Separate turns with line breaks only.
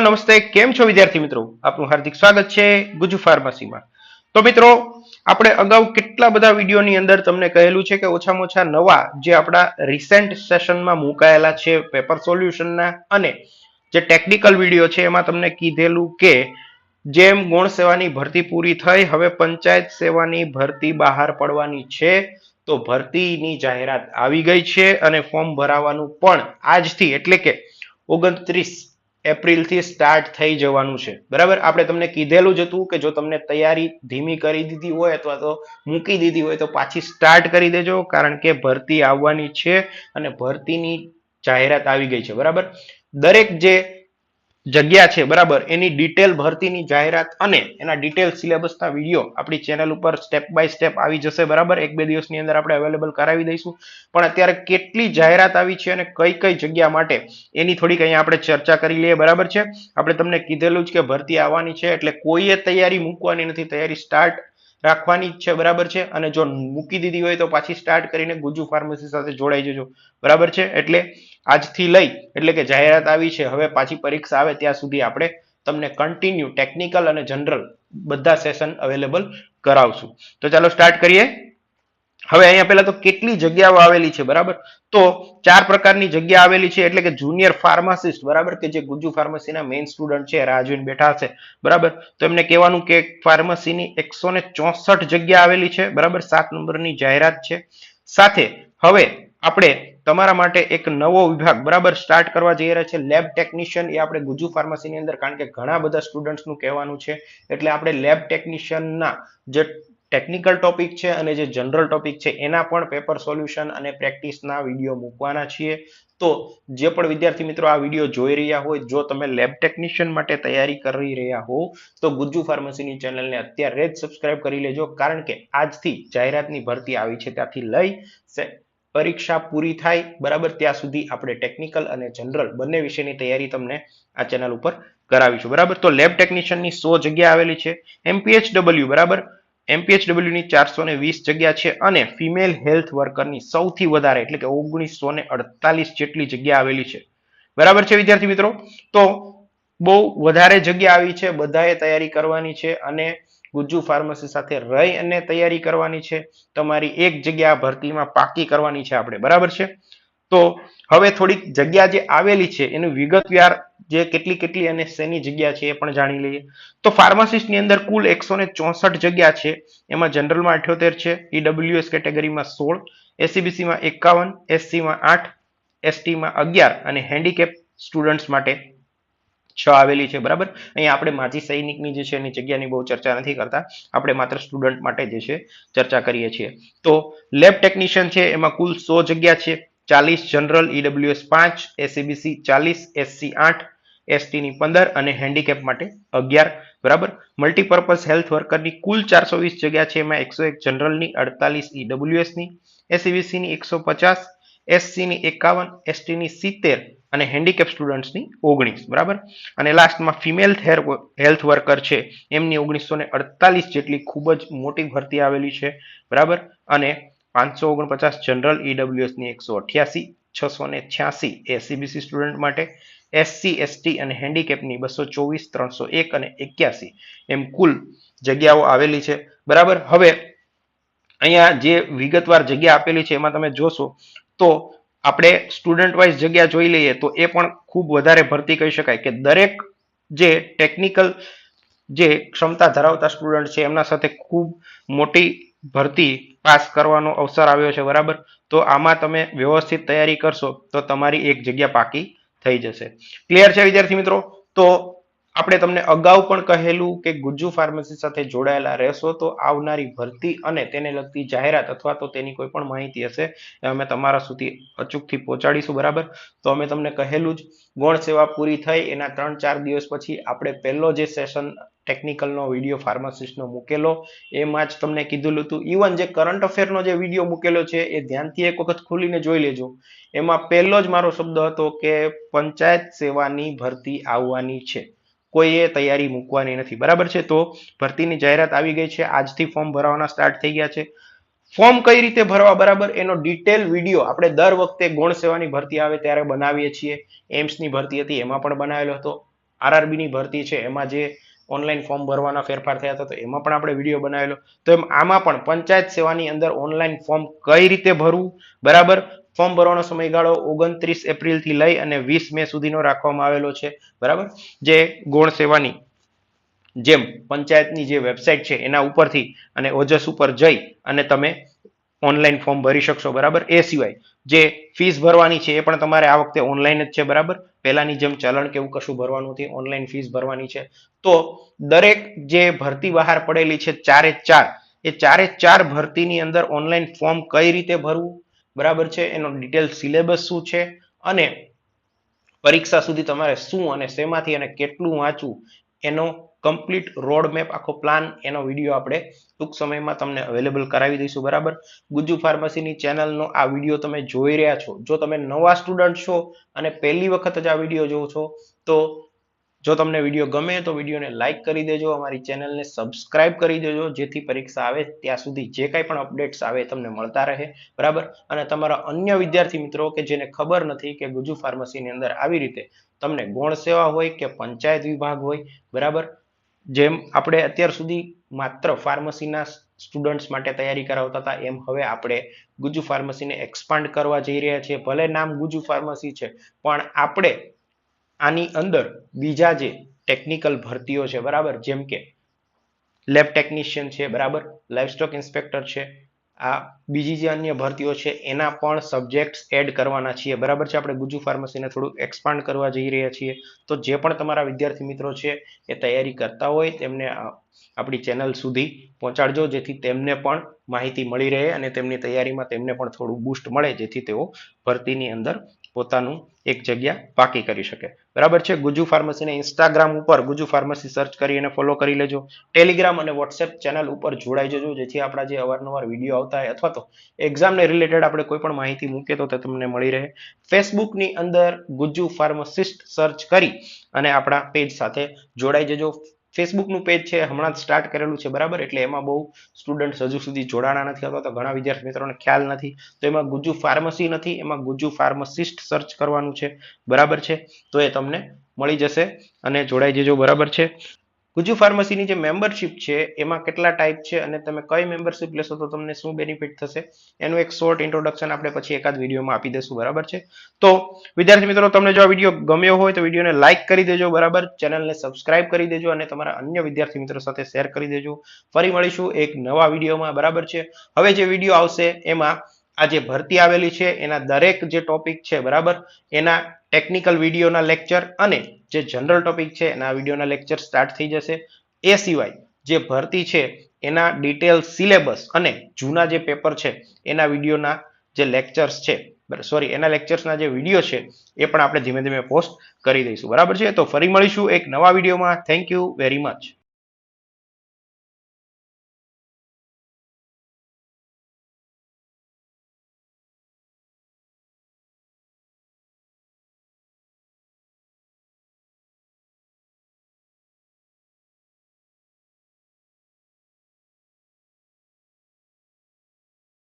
નમસ્તે, કેમ છો વિદ્યાર્થી મિત્રો? આપનું હાર્દિક સ્વાગત છે ગુજુ ફાર્મસીમાં. તો મિત્રો, આપણે અગાઉ કેટલા બધા વિડીયોની અંદર તમને કહેલું છે કે ઓછામાં ઓછા નવા જે આપણા રિસેન્ટ સેશનમાં મુકાયેલા છે પેપર સોલ્યુશનના અને જે ટેકનિકલ વિડીયો છે એમાં તમને કીધેલું કે જેમ ગૌણ સેવાની ભરતી પૂરી થઈ, હવે પંચાયત સેવાની ભરતી બહાર પડવાની છે. તો ભરતીની જાહેરાત આવી ગઈ છે અને ફોર્મ ભરાવાનું પણ આજથી એટલે કે 29 એપ્રિલથી સ્ટાર્ટ થઈ જવાનું છે. બરાબર, આપણે તમને કીધેલું જ હતું કે જો તમને તૈયારી ધીમી કરી દીધી હોય અથવા તો મૂકી દીધી હોય તો પાછી સ્ટાર્ટ કરી દેજો, કારણ કે ભરતી આવવાની છે અને ભરતીની જાહેરાત આવી ગઈ છે. બરાબર, દરેક જે જગ્યા છે બરાબર એની ડિટેલ ભરતીની જાહેરાત અને એના ડિટેલ સિલેબસના વિડીયો આપણી ચેનલ ઉપર સ્ટેપ બાય સ્ટેપ આવી જશે. બરાબર, એક બે દિવસની અંદર આપણે અવેલેબલ કરાવી દઈશું. પણ અત્યારે કેટલી જાહેરાત આવી છે અને કઈ કઈ જગ્યા માટે એની થોડીક અહીંયા આપણે ચર્ચા કરી લઈએ. બરાબર છે, આપણે તમને કીધેલું જ કે ભરતી આવવાની છે એટલે કોઈએ તૈયારી મૂકવાની નથી, તૈયારી સ્ટાર્ટ રાખવાની જ છે. બરાબર છે, અને જો મૂકી દીધી હોય તો પાછી સ્ટાર્ટ કરીને ગુજુ ફાર્મસી સાથે જોડાઈ જજો. બરાબર છે, એટલે આજથી લઈ એટલે કે જાહેરાત આવી છે, હવે પાછી પરીક્ષા આવે ત્યાં સુધી આપણે તમને કન્ટિન્યુ ટેકનિકલ અને જનરલ બધા સેશન અવેલેબલ કરાવશું. તો ચાલો સ્ટાર્ટ કરીએ. હવે અહીંયા પહેલા તો કેટલી જગ્યાઓ આવેલી છે. બરાબર, તો 4 પ્રકારની જગ્યા આવેલી છે, એટલે કે જુનિયર ફાર્માસિસ્ટ. બરાબર, કે જે ગુજુ ફાર્મસીના મેઇન સ્ટુડન્ટ છે, રાહ જોઈને બેઠા હશે. બરાબર, તો એમને કહેવાનું કે ફાર્મસીની 164 જગ્યા આવેલી છે. બરાબર, 7 નંબરની જાહેરાત છે. સાથે હવે આપણે તમારા માટે એક નવો વિભાગ બરાબર સ્ટાર્ટ કરવા જઈ રહ્યા છે, લેબ ટેકનિશિયન. એ આપણે ગુજુ ફાર્મસીની અંદર, કારણ કે ઘણા બધા સ્ટુડન્ટ્સનું કહેવાનું છે, એટલે આપણે લેબ ટેકનિશિયનના જે ટેકનિકલ ટોપિક છે અને જે જનરલ ટોપિક છે એના પણ પેપર સોલ્યુશન અને પ્રેક્ટિસના વિડીયો મૂકવાના છીએ. તો જે પણ વિદ્યાર્થી મિત્રો આ વિડીયો જોઈ રહ્યા હોય, જો તમે લેબ ટેકનિશિયન માટે તૈયારી કરી રહ્યા હો તો ગુજુ ફાર્મસીની ચેનલને અત્યારે જ સબસ્ક્રાઇબ કરી લેજો, કારણ કે આજથી જાહેરાતની ભરતી આવી છે ત્યાંથી લઈ પરીક્ષા પૂરી થાય બરાબર ત્યાં સુધી આપણે ટેકનિકલ અને જનરલ બંને વિષયની તૈયારી તમને આ ચેનલ ઉપર કરાવીશું. બરાબર, તો લેબ ટેકનિશિયનની 100 જગ્યા આવેલી છે. MPHW બરાબર, MPHW ની 420 જગ્યા છે અને ફિમેલ હેલ્થ વર્કરની સૌથી વધારે એટલે કે 1948 જેટલી જગ્યા આવેલી છે. બરાબર છે વિદ્યાર્થી મિત્રો, તો બહુ વધારે જગ્યા આવી છે, બધાએ તૈયારી કરવાની છે અને ગુજુ ફાર્મસી સાથે રહી અને તૈયારી કરવાની છે. તમારી એક જગ્યા ભરતીમાં પાકી કરવાની છે આપણે. બરાબર છે, તો હવે થોડીક જગ્યા જે આવેલી છે એનું વિગતવાર જે કેટલી અને શેની જગ્યા છે એ પણ જાણી લઈએ. તો ફાર્માસિસ્ટની અંદર કુલ 164 જગ્યા છે. એમાં જનરલમાં 78 છે, ઈડબ્લ્યુએસ કેટેગરીમાં 16, એસસીબીસીમાં 51, એસસીમાં 8, એસટીમાં 11 અને હેન્ડીકેપ સ્ટુડન્ટ્સ માટે 6 આવેલી છે. બરાબર, અહીંયા આપણે માજી સૈનિકની જે છે એની જગ્યાની બહુ ચર્ચા નથી કરતા, આપણે માત્ર સ્ટુડન્ટ માટે જે છે ચર્ચા કરીએ છીએ. તો લેબ ટેકનિશિયન છે એમાં કુલ 100 જગ્યા છે, 40 general, EWS 5, SCBC 40, SC 8, ST ની 15 અને હેન્ડીકેપ માટે 11. બરાબર, મલ્ટીપર્પઝ હેલ્થ વર્કરની કુલ 420 જગ્યા છે, એમાં 101 જનરલની, 48 ઈડબ્લ્યુએસ ની, એસસીબીસી ની 150, એસસી ની 51, એસટી ની 70 અને હેન્ડીકેપ સ્ટુડન્ટ્સની 19. બરાબર, અને લાસ્ટમાં ફિમેલ હેલ્થ વર્કર છે એમની 1948 જેટલી ખૂબ જ મોટી ભરતી આવેલી છે. બરાબર, અને 549 જનરલ, ઈડબ્લ્યુએસ ની 188, 686 એસસીબીસી સ્ટુડન્ટ માટે, એસસી એસટી અને હેન્ડીકેપની 224, 301 અને 81 એમ કુલ જગ્યાઓ આવેલી છે. બરાબર, હવે અહીંયા જે વિગતવાર જગ્યા આપેલી છે એમાં તમે જોશો તો આપણે સ્ટુડન્ટ વાઇઝ જગ્યા જોઈ લઈએ તો એ પણ ખૂબ વધારે ભરતી કહી શકાય કે દરેક જે ટેકનિકલ જે ક્ષમતા ધરાવતા સ્ટુડન્ટ છે એમના સાથે ખૂબ મોટી ભરતી પાસ કરવાનો અવસર આવ્યો છે. બરાબર, તો આમાં તમે વ્યવસ્થિત તૈયારી કરશો તો તમારી એક જગ્યા પાકી થઈ જશે. ક્લિયર છે વિદ્યાર્થી મિત્રો? તો આપણે તમને અગાઉ પણ કહેલું કે ગુજુ ફાર્મસી સાથે જોડાયેલા રહેશો તો આવનારી ભરતી અને તેને લગતી જાહેરાત અથવા તો તેની કોઈ પણ માહિતી હશે એ અમે તમારા સુધી અચૂકથી પહોંચાડીશું. બરાબર, તો અમે તમને કહેલું જ ગૌણ સેવા પૂરી થઈ એના 3-4 દિવસ પછી આપણે પહેલો જે સેશન ટેકનિકલનો વિડીયો ફાર્માસિસ્ટનો મૂકેલો એમાં જ તમને કીધેલું હતું. ઇવન જે કરંટ અફેરનો જે વિડીયો મૂકેલો છે એ ધ્યાનથી એક વખત ખોલીને જોઈ લેજો. એમાં પહેલો જ મારો શબ્દ હતો કે પંચાયત સેવાની ભરતી આવવાની છે, કોઈએ તૈયારી મૂકવાની નથી. બરાબર છે, તો ભરતીની જાહેરાત આવી ગઈ છે, આજથી ફોર્મ ભરવાના સ્ટાર્ટ થઈ ગયા છે. ફોર્મ કઈ રીતે ભરવા બરાબર એનો ડિટેલ વિડીયો આપણે દર વખતે ગૌણ સેવાની ભરતી આવે ત્યારે બનાવીએ છીએ. એમ્સની ભરતી હતી એમાં પણ બનાવેલો હતો, આરઆરબી ની ભરતી છે એમાં જે ઓનલાઈન ફોર્મ ભરવાના ફેરફાર થયા હતા તો એમાં પણ આપણે વિડીયો બનાવેલો. તો એમ આમાં પણ પંચાયત સેવાની અંદર ઓનલાઈન ફોર્મ કઈ રીતે ભરવું, બરાબર. ફોર્મ ભરવાનો સમયગાળો 29 એપ્રિલ થી લઈ અને 20 મે સુધીનો રાખવામાં આવેલો છે, બરાબર. જે ગૌણ સેવાની જેમ પંચાયતની જે વેબસાઇટ છે એના ઉપરથી અને ઓજસ ઉપર જઈ અને તમે ઓનલાઈન ફોર્મ ભરી શકશો, બરાબર. એ સિવાય જે ફીસ ભરવાની છે એ પણ તમારે આ વખતે ઓનલાઈન જ છે, બરાબર. પહેલાની જેમ ચલણ કે એવું કશું ભરવાનું નથી, ઓનલાઈન ફીસ ભરવાની છે. તો દરેક જે ભરતી બહાર પડેલી છે ચારે ચાર ભરતીની અંદર ઓનલાઈન ફોર્મ કઈ રીતે ભરવું, બરાબર છે, એનો ડિટેલ સિલેબસ શું છે અને પરીક્ષા સુધી તમારે શું અને શેમાંથી અને કેટલું વાંચવું એનો કમ્પ્લીટ રોડ મેપ, આખો પ્લાન, એનો વિડીયો આપણે ટૂંક સમયમાં તમને અવેલેબલ કરાવી દઈશું, બરાબર. ગુજ્જુ ફાર્મસીની ચેનલનો આ વિડીયો તમે જોઈ રહ્યા છો, જો તમે નવા સ્ટુડન્ટ છો અને પહેલી વખત જ આ વિડીયો જોવો છો તો જો તમને વિડીયો ગમે તો વિડીયોને લાઇક કરી દેજો, અમારી ચેનલને સબસ્ક્રાઇબ કરી દેજો, જેથી પરીક્ષા આવે ત્યાં સુધી જે કાંઈ પણ અપડેટ્સ આવે તમને મળતા રહે, બરાબર. અને તમારા અન્ય વિદ્યાર્થી મિત્રો કે જેને ખબર નથી કે ગુજ્જુ ફાર્મસીની અંદર આવી રીતે તમને ગૌણ સેવા હોય કે પંચાયત વિભાગ હોય, બરાબર. જેમ આપણે અત્યાર સુધી માત્ર ફાર્મસીના સ્ટુડન્ટ્સ માટે તૈયારી કરાવતા હતા, એમ હવે આપણે ગુજ્જુ ફાર્મસીને એક્સપાન્ડ કરવા જઈ રહ્યા છીએ. ભલે નામ ગુજ્જુ ફાર્મસી છે પણ આપણે આની અંદર બીજા જે ટેકનિકલ ભરતીઓ છે, બરાબર, જેમ કે લેબ ટેકનિશિયન છે, બરાબર, લાઇવસ્ટોક ઇન્સ્પેક્ટર છે, આ બીજી જે અન્ય ભરતીઓ છે એના પણ સબ્જેક્ટ્સ એડ કરવાના છીએ, બરાબર છે. આપણે ગુજ્જુ ફાર્મસીને થોડું એક્સપાન્ડ કરવા જઈ રહ્યા છીએ. તો જે પણ તમારા વિદ્યાર્થી મિત્રો છે એ તૈયારી કરતા હોય તેમને આપણી ચેનલ સુધી પહોંચાડજો, જેથી તેમને પણ માહિતી મળી રહે અને તેમની તૈયારીમાં તેમને પણ થોડું બૂસ્ટ મળે, જેથી તેઓ ભરતીની અંદર પોતાનું એક જગ્યા પાકી કરી શકે, બરાબર છે. ગુજ્જુ ફાર્મસીને ઇન્સ્ટાગ્રામ ઉપર ગુજ્જુ ફાર્મસી સર્ચ કરી અને ફોલો કરી લેજો. ટેલિગ્રામ અને વોટ્સએપ ચેનલ ઉપર જોડાઈ જજો, જેથી આપણા જે અવારનવાર વિડીયો આવતા હોય અથવા તો એક્ઝામને રિલેટેડ આપણે કોઈ પણ માહિતી મૂકીએ તો તે તમને મળી રહે. ફેસબુકની અંદર ગુજ્જુ ફાર્માસિસ્ટ સર્ચ કરી અને આપણા પેજ સાથે જોડાઈ જજો. ફેસબુકનું પેજ છે હમણાં જ સ્ટાર્ટ કરેલું છે, બરાબર, એટલે એમાં બહુ સ્ટુડન્ટ હજુ સુધી જોડાણા નથી, અથવા તો ઘણા વિદ્યાર્થી મિત્રોને ખ્યાલ નથી. તો એમાં ગુજ્જુ ફાર્મસી નથી, એમાં ગુજ્જુ ફાર્માસિસ્ટ સર્ચ કરવાનું છે, બરાબર છે. તો એ તમને મળી જશે અને જોડાઈ જજો, બરાબર છે. ગુજ્જુ ફાર્મસીની જે મેમ્બરશિપ છે એમાં કેટલા ટાઈપ છે અને તમે કઈ મેમ્બરશિપ લેશો તો તમને શું બેનિફિટ થશે એનું એક શોર્ટ ઇન્ટ્રોડક્શન આપણે પછી એકાદ વિડીયોમાં આપી દઈશું, બરાબર છે. તો વિદ્યાર્થી મિત્રો, તમને જો આ વિડીયો ગમ્યો હોય તો વિડીયોને લાઇક કરી દેજો, બરાબર, ચેનલને સબસ્ક્રાઇબ કરી દેજો અને તમારા અન્ય વિદ્યાર્થી મિત્રો સાથે શેર કરી દેજો. ફરી મળીશું એક નવા વિડીયોમાં, બરાબર છે. હવે જે વિડીયો આવશે એમાં આ જે ભરતી આવેલી છે એના દરેક જે ટોપિક છે, બરાબર, એના ટેકનિકલ વિડીયોના લેક્ચર અને જે જનરલ ટોપિક છે એના વિડીયોના લેક્ચર સ્ટાર્ટ થઈ જશે. એ સિવાય જે ભરતી છે એના ડિટેલ સિલેબસ અને જૂના જે પેપર છે એના વિડીયોના જે લેક્ચર્સ છે, એના લેક્ચર્સના જે વિડીયો છે એ પણ આપણે ધીમે ધીમે પોસ્ટ કરી દઈશું, બરાબર છે. તો ફરી મળીશું એક નવા વિડીયોમાં. Thank you very much.